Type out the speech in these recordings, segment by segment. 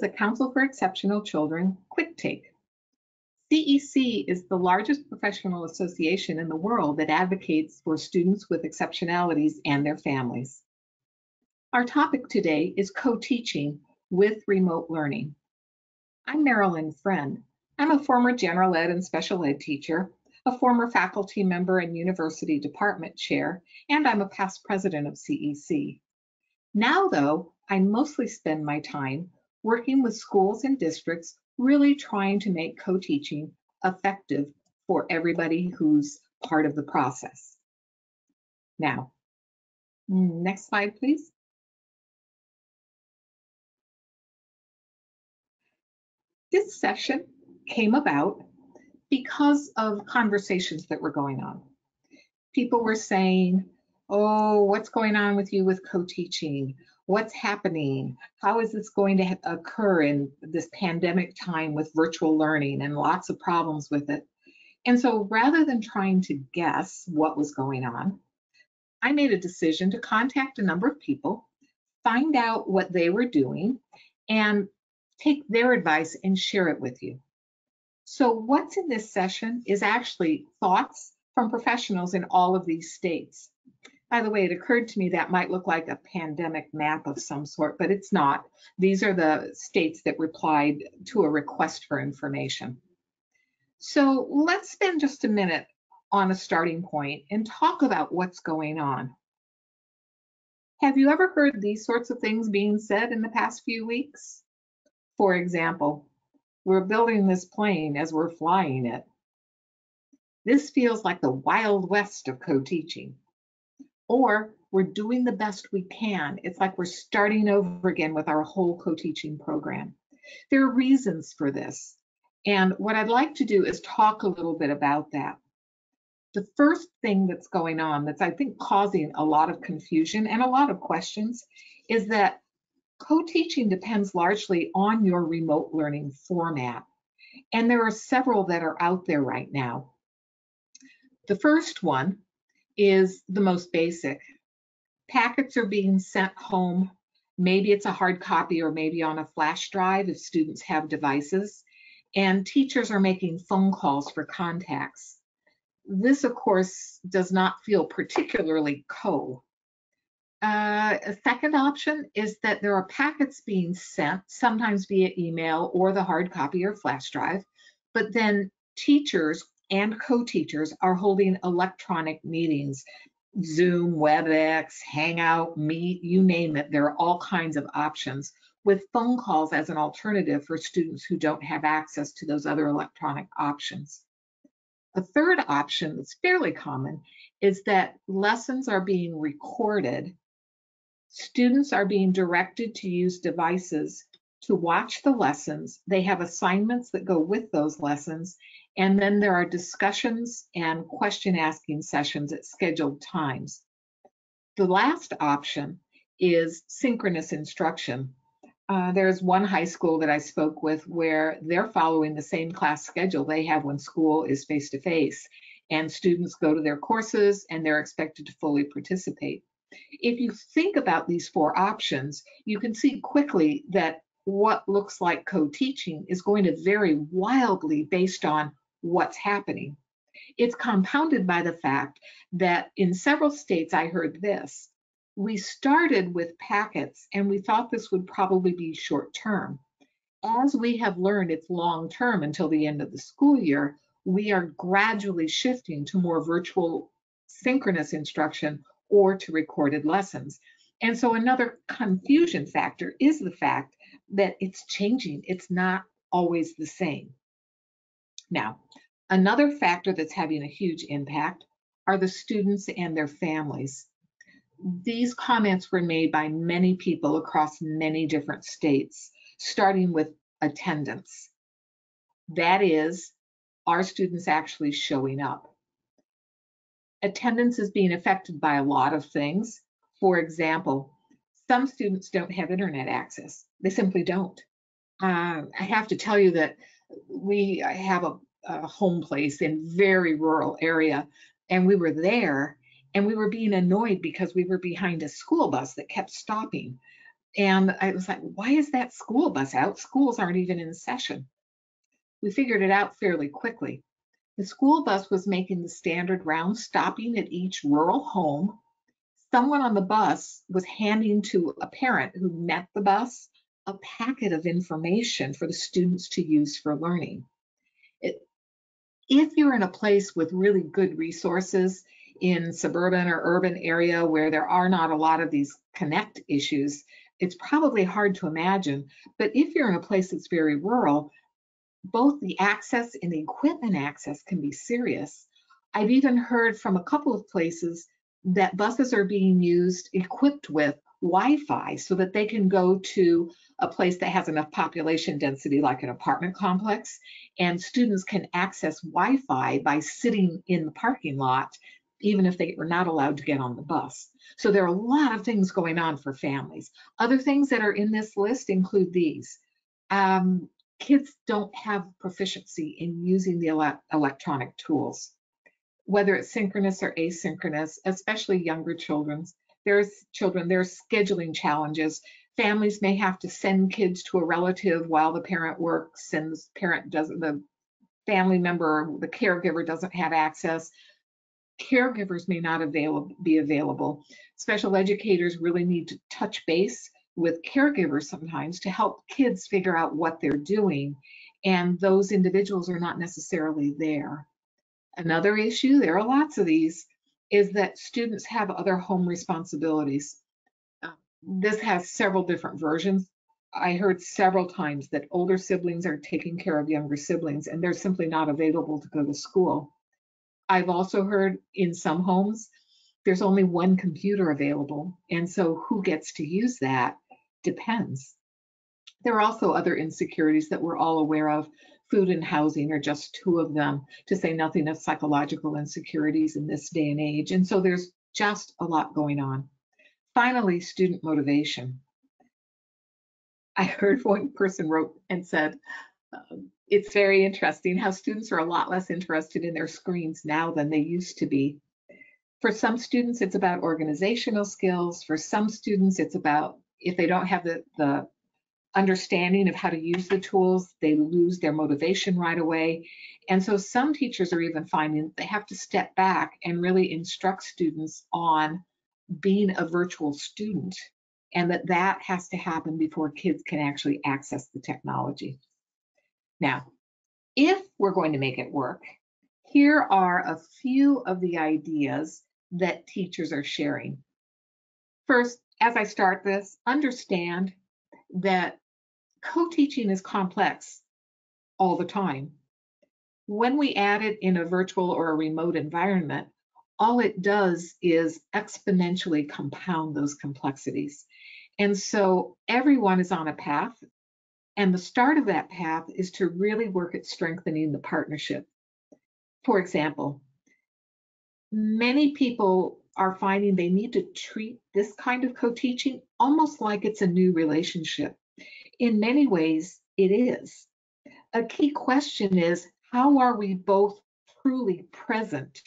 the Council for Exceptional Children Quick Take. CEC is the largest professional association in the world that advocates for students with exceptionalities and their families. Our topic today is co-teaching with remote learning. I'm Marilyn Friend. I'm a former general ed and special ed teacher, a former faculty member and university department chair, and I'm a past president of CEC. Now, though, I mostly spend my time working with schools and districts, really trying to make co-teaching effective for everybody who's part of the process. Now, next slide, please. This session came about because of conversations that were going on. People were saying, oh, what's going on with you with co-teaching? What's happening? How is this going to occur in this pandemic time with virtual learning and lots of problems with it? And so rather than trying to guess what was going on, I made a decision to contact a number of people, find out what they were doing, and take their advice and share it with you. So what's in this session is actually thoughts from professionals in all of these states. By the way, it occurred to me that might look like a pandemic map of some sort, but it's not. These are the states that replied to a request for information. So let's spend just a minute on a starting point and talk about what's going on. Have you ever heard these sorts of things being said in the past few weeks? For example, we're building this plane as we're flying it. This feels like the Wild West of co-teaching. Or we're doing the best we can. It's like we're starting over again with our whole co-teaching program. There are reasons for this. And what I'd like to do is talk a little bit about that. The first thing that's going on that's, I think, causing a lot of confusion and a lot of questions is that co-teaching depends largely on your remote learning format. And there are several that are out there right now. The first one is the most basic. Packets are being sent home. Maybe it's a hard copy or maybe on a flash drive if students have devices. And teachers are making phone calls for contacts. This, of course, does not feel particularly co. A second option is that there are packets being sent, sometimes via email or the hard copy or flash drive, but then teachers and co-teachers are holding electronic meetings, Zoom, WebEx, Hangout, Meet, you name it. There are all kinds of options with phone calls as an alternative for students who don't have access to those other electronic options. A third option that's fairly common is that lessons are being recorded. Students are being directed to use devices to watch the lessons. They have assignments that go with those lessons, and then there are discussions and question asking sessions at scheduled times. The last option is synchronous instruction. There's one high school that I spoke with where they're following the same class schedule they have when school is face-to-face, and students go to their courses and they're expected to fully participate. If you think about these four options, you can see quickly that what looks like co-teaching is going to vary wildly based on what's happening. It's compounded by the fact that in several states, I heard this. We started with packets and we thought this would probably be short term. As we have learned it's long term until the end of the school year, we are gradually shifting to more virtual synchronous instruction or to recorded lessons. And so another confusion factor is the fact that it's changing. It's not always the same. Now, another factor that's having a huge impact are the students and their families. These comments were made by many people across many different states, starting with attendance. That is, are students actually showing up? Attendance is being affected by a lot of things. For example, some students don't have internet access. They simply don't. I have to tell you that we have a home place in very rural area, and we were there and we were being annoyed because we were behind a school bus that kept stopping. And I was like, why is that school bus out? Schools aren't even in session. We figured it out fairly quickly. The school bus was making the standard rounds, stopping at each rural home. Someone on the bus was handing to a parent who met the bus a packet of information for the students to use for learning. If you're in a place with really good resources in suburban or urban area where there are not a lot of these connect issues, it's probably hard to imagine. But if you're in a place that's very rural, both the access and the equipment access can be serious. I've even heard from a couple of places that buses are being used equipped with Wi-Fi so that they can go to a place that has enough population density like an apartment complex, and students can access Wi-Fi by sitting in the parking lot even if they were not allowed to get on the bus. So there are a lot of things going on for families. Other things that are in this list include these. Kids don't have proficiency in using the electronic tools, whether it's synchronous or asynchronous, especially younger children. There's scheduling challenges. Families may have to send kids to a relative while the parent works, and the family member, the caregiver doesn't have access. Caregivers may not be available. Special educators really need to touch base with caregivers sometimes to help kids figure out what they're doing, and those individuals are not necessarily there. Another issue, there are lots of these, is that students have other home responsibilities. This has several different versions. I heard several times that older siblings are taking care of younger siblings and they're simply not available to go to school. I've also heard in some homes, there's only one computer available, and so who gets to use that depends. There are also other insecurities that we're all aware of. Food and housing are just two of them, to say nothing of psychological insecurities in this day and age. And so there's just a lot going on. Finally, student motivation. I heard one person wrote and said, it's very interesting how students are a lot less interested in their screens now than they used to be. For some students, it's about organizational skills. For some students, it's about if they don't have the understanding of how to use the tools, they lose their motivation right away. And so some teachers are even finding they have to step back and really instruct students on being a virtual student, and that has to happen before kids can actually access the technology. Now, if we're going to make it work, here are a few of the ideas that teachers are sharing. First, as I start this, understand that co-teaching is complex all the time. When we add it in a virtual or a remote environment, all it does is exponentially compound those complexities. And so everyone is on a path, and the start of that path is to really work at strengthening the partnership. For example, many people are finding they need to treat this kind of co-teaching almost like it's a new relationship. In many ways, it is. A key question is, how are we both truly present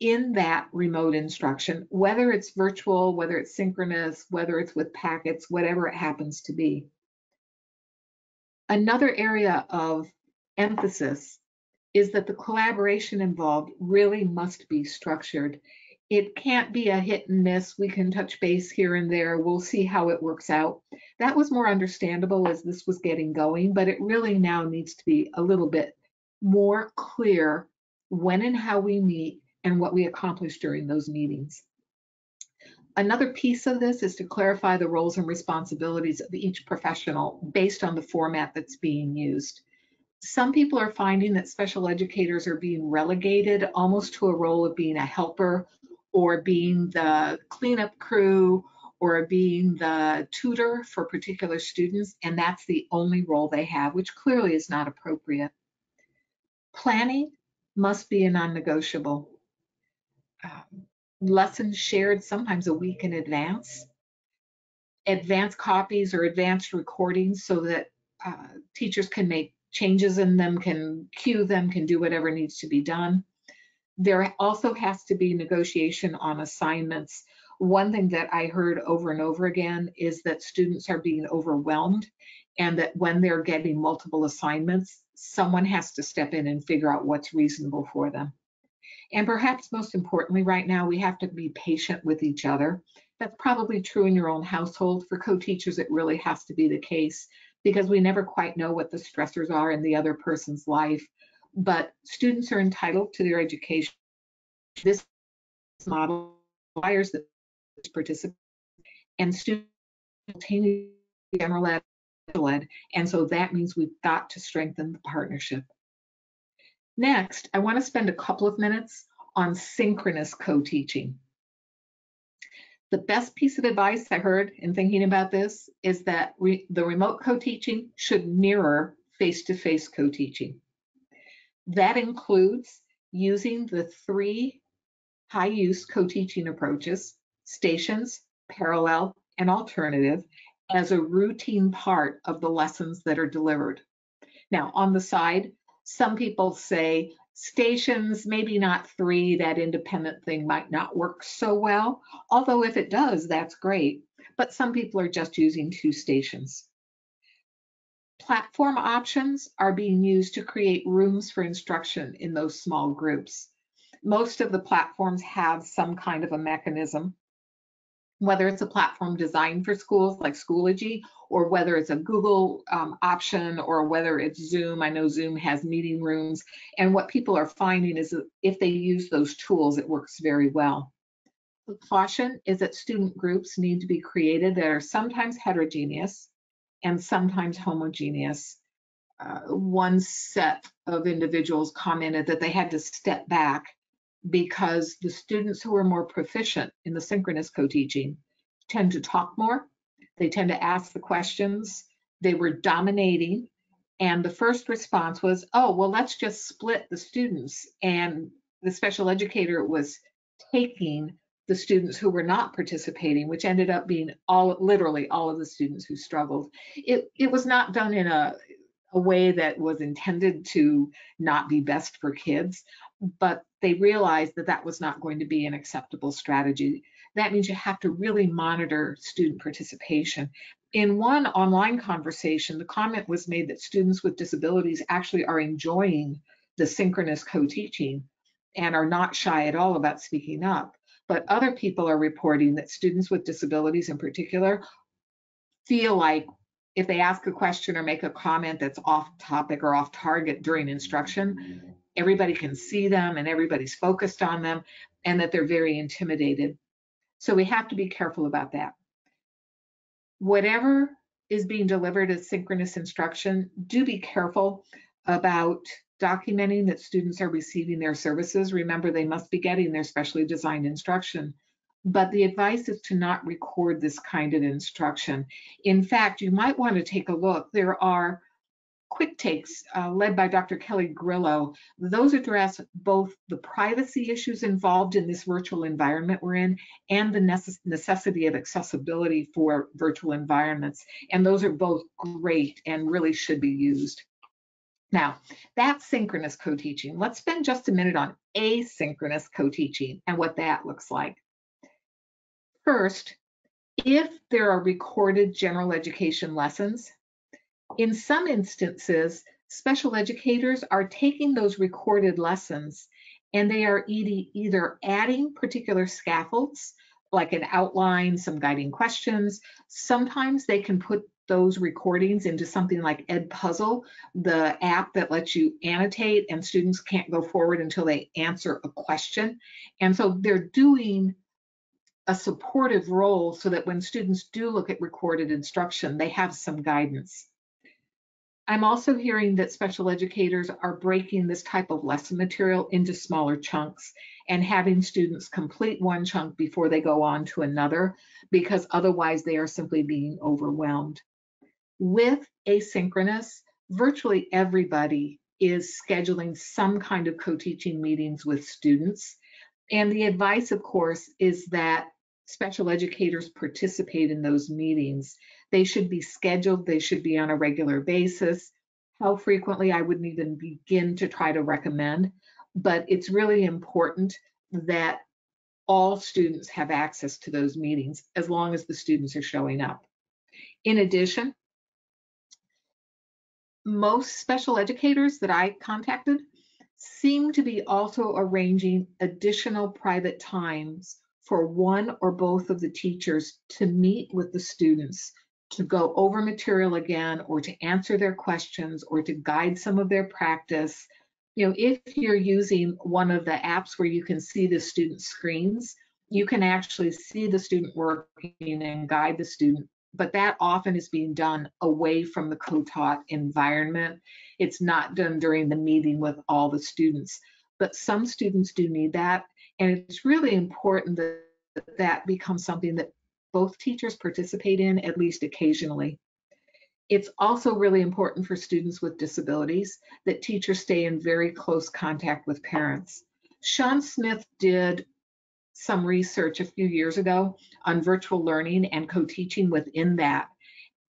in that remote instruction, whether it's virtual, whether it's synchronous, whether it's with packets, whatever it happens to be? Another area of emphasis is that the collaboration involved really must be structured. It can't be a hit and miss. We can touch base here and there. We'll see how it works out. That was more understandable as this was getting going, but it really now needs to be a little bit more clear when and how we meet and what we accomplish during those meetings. Another piece of this is to clarify the roles and responsibilities of each professional based on the format that's being used. Some people are finding that special educators are being relegated almost to a role of being a helper or being the cleanup crew or being the tutor for particular students, and that's the only role they have, which clearly is not appropriate. Planning must be a non-negotiable. Lessons shared sometimes a week in advance. Advanced copies or advanced recordings so that teachers can make changes in them, can cue them, can do whatever needs to be done. There also has to be negotiation on assignments One thing that I heard over and over again is that students are being overwhelmed, and that when they're getting multiple assignments, someone has to step in and figure out what's reasonable for them. And perhaps most importantly, right now, we have to be patient with each other. That's probably true in your own household. For co-teachers, it really has to be the case because we never quite know what the stressors are in the other person's life. But students are entitled to their education. This model requires that participate and students continue general ed, and so that means we've got to strengthen the partnership. Next, I want to spend a couple of minutes on synchronous co-teaching. The best piece of advice I heard in thinking about this is that the remote co-teaching should mirror face-to-face co-teaching. That includes using the 3 high-use co-teaching approaches, stations, parallel, and alternative, as a routine part of the lessons that are delivered. Now, on the side, some people say stations, maybe not 3, that independent thing might not work so well, although if it does, that's great. But some people are just using 2 stations. Platform options are being used to create rooms for instruction in those small groups. Most of the platforms have some kind of a mechanism, whether it's a platform designed for schools like Schoology, or whether it's a Google option, or whether it's Zoom. I know Zoom has meeting rooms. And what people are finding is that if they use those tools, it works very well. The caution is that student groups need to be created that are sometimes heterogeneous and sometimes homogeneous. One set of individuals commented that they had to step back because the students who are more proficient in the synchronous co-teaching tend to talk more, they tend to ask the questions, they were dominating, and the first response was, oh, well, let's just split the students. And the special educator was taking the students who were not participating, which ended up being literally all of the students who struggled. It was not done in a way that was intended to not be best for kids, but they realized that that was not going to be an acceptable strategy. That means you have to really monitor student participation. In one online conversation, the comment was made that students with disabilities actually are enjoying the synchronous co-teaching and are not shy at all about speaking up. But other people are reporting that students with disabilities in particular feel like if they ask a question or make a comment that's off topic or off target during instruction, everybody can see them and everybody's focused on them, and that they're very intimidated. So we have to be careful about that. Whatever is being delivered as synchronous instruction, do be careful about documenting that students are receiving their services. Remember, they must be getting their specially designed instruction. But the advice is to not record this kind of instruction. In fact, you might want to take a look. There are quick takes led by Dr. Kelly Grillo. Those address both the privacy issues involved in this virtual environment we're in and the necessity of accessibility for virtual environments. And those are both great and really should be used. Now, that's synchronous co-teaching. Let's spend just a minute on asynchronous co-teaching and what that looks like. First, if there are recorded general education lessons, in some instances, special educators are taking those recorded lessons and they are either adding particular scaffolds, like an outline, some guiding questions. Sometimes they can put those recordings into something like Edpuzzle, the app that lets you annotate, and students can't go forward until they answer a question. And so they're doing a supportive role so that when students do look at recorded instruction, they have some guidance. I'm also hearing that special educators are breaking this type of lesson material into smaller chunks and having students complete one chunk before they go on to another, because otherwise they are simply being overwhelmed. With asynchronous, virtually everybody is scheduling some kind of co-teaching meetings with students. And the advice, of course, is that special educators participate in those meetings. They should be scheduled, they should be on a regular basis. How frequently, I wouldn't even begin to try to recommend, but it's really important that all students have access to those meetings as long as the students are showing up. In addition, most special educators that I contacted seem to be also arranging additional private times for one or both of the teachers to meet with the students, to go over material again, or to answer their questions, or to guide some of their practice. You know, if you're using one of the apps where you can see the student screens, you can actually see the student working and guide the student, but that often is being done away from the co-taught environment. It's not done during the meeting with all the students, but some students do need that. And it's really important that that becomes something that both teachers participate in at least occasionally. It's also really important for students with disabilities that teachers stay in very close contact with parents. Sean Smith did some research a few years ago on virtual learning and co-teaching within that.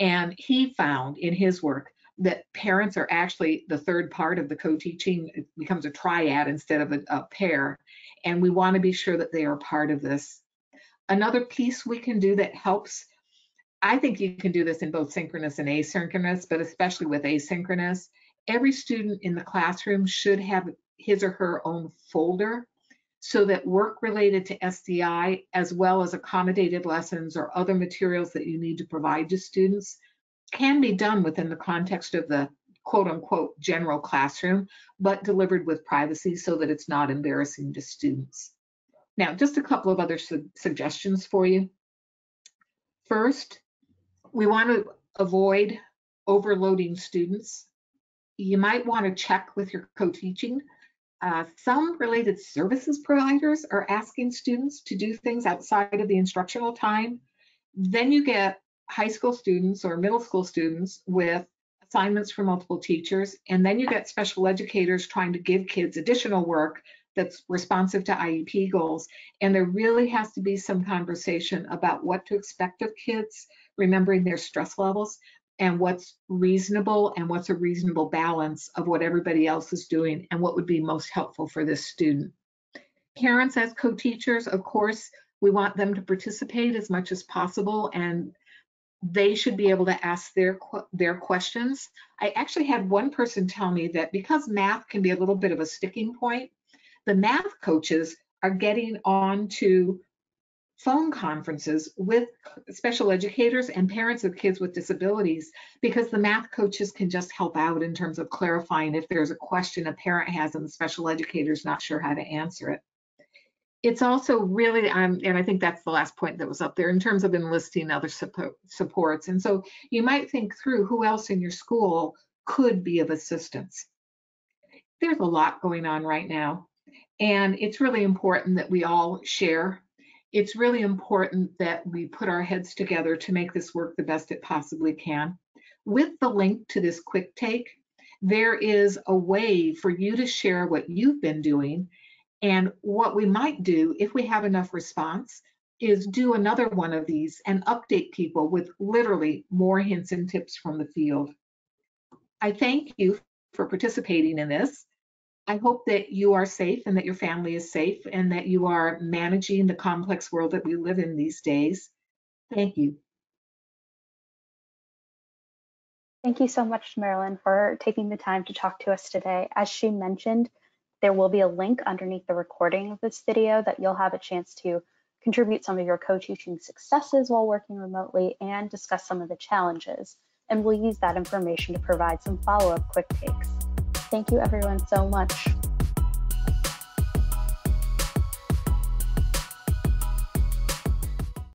And he found in his work that parents are actually the third part of the co-teaching. It becomes a triad instead of a pair. And we want to be sure that they are part of this. Another piece we can do that helps, I think you can do this in both synchronous and asynchronous, but especially with asynchronous, every student in the classroom should have his or her own folder so that work related to SDI, as well as accommodated lessons or other materials that you need to provide to students, can be done within the context of the quote unquote general classroom, but delivered with privacy so that it's not embarrassing to students. Now, just a couple of other suggestions for you. First, we want to avoid overloading students. You might want to check with your co-teaching. Some related services providers are asking students to do things outside of the instructional time. Then you get high school students or middle school students with assignments from multiple teachers, and then you get special educators trying to give kids additional work that's responsive to IEP goals. And there really has to be some conversation about what to expect of kids, remembering their stress levels, and what's reasonable and what's a reasonable balance of what everybody else is doing and what would be most helpful for this student. Parents as co-teachers, of course, we want them to participate as much as possible, and they should be able to ask their questions. I actually had one person tell me that because math can be a little bit of a sticking point, the math coaches are getting on to phone conferences with special educators and parents of kids with disabilities, because the math coaches can just help out in terms of clarifying if there's a question a parent has and the special educator's not sure how to answer it. It's also really, and I think that's the last point that was up there, in terms of enlisting other supports. And so you might think through who else in your school could be of assistance. There's a lot going on right now, and it's really important that we all share. It's really important that we put our heads together to make this work the best it possibly can. With the link to this quick take, there is a way for you to share what you've been doing. And what we might do, if we have enough response, is do another one of these and update people with literally more hints and tips from the field. I thank you for participating in this. I hope that you are safe and that your family is safe and that you are managing the complex world that we live in these days. Thank you. Thank you so much, Marilyn, for taking the time to talk to us today. As she mentioned, there will be a link underneath the recording of this video that you'll have a chance to contribute some of your co-teaching successes while working remotely and discuss some of the challenges. And we'll use that information to provide some follow-up quick takes. Thank you everyone so much.